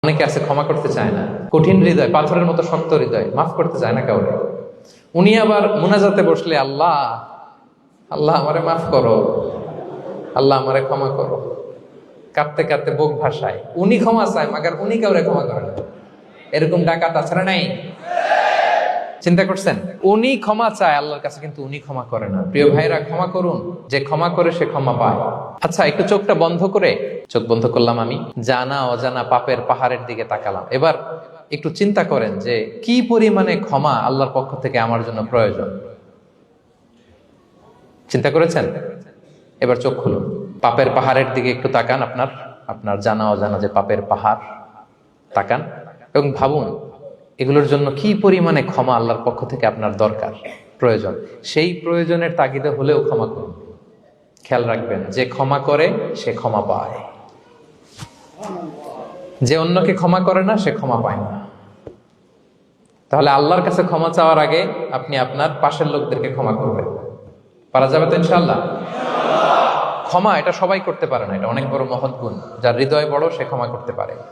অনেকে আছে ক্ষমা করতে চায় না, কঠিন হৃদয়, পাথরের মতো শক্ত হৃদয়, মাফ করতে চায় না কাউরে। উনি আবার মুনাজাতে বসলে আল্লাহ আল্লাহ আমারে মাফ করো, আল্লাহ আমারে ক্ষমা করো, কাঁদতে কাঁদতে বুক ভাসায়। উনি ক্ষমা চায়, মাগার উনি কাউরে ক্ষমা করে না। এরকম ডাকাত আছে না নাই? চিন্তা করছেন? উনি ক্ষমা চায় আল্লাহর কাছে, কিন্তু উনি ক্ষমা করে না। প্রিয় ভাইরা, ক্ষমা করুন। যে ক্ষমা করে সে ক্ষমা পায়। আচ্ছা, একটু চোখটা বন্ধ করে, চোখ বন্ধ করলাম আমি, জানা অজানা পাপের পাহাড়ের দিকে তাকালাম। এবার একটু চিন্তা করেন যে কি পরিমাণে ক্ষমা আল্লাহর পক্ষ থেকে আমার জন্য প্রয়োজন। চিন্তা করেছেন? এবার চোখ খুলুন, পাপের পাহাড়ের দিকে একটু তাকান। আপনার আপনার জানা অজানা যে পাপের পাহাড়, তাকান এবং ভাবুন এগুলোর জন্য কি পরিমাণে ক্ষমা আল্লাহর পক্ষ থেকে আপনার দরকার, প্রয়োজন। সেই প্রয়োজনের তাগিদে হলেও ক্ষমা করুন। খেয়াল রাখবেন, যে ক্ষমা করে সে ক্ষমা পায়, যে অন্যকে ক্ষমা করে না সে ক্ষমা পায় না। তাহলে আল্লাহর কাছে ক্ষমা চাওয়ার আগে আপনি আপনার পাশের লোকদেরকে ক্ষমা করবেন। পারা যাবে তো ইনশাআল্লাহ? ক্ষমা এটা সবাই করতে পারে না, এটা অনেক বড় মহৎ গুণ। যার হৃদয় বড় সে ক্ষমা করতে পারে।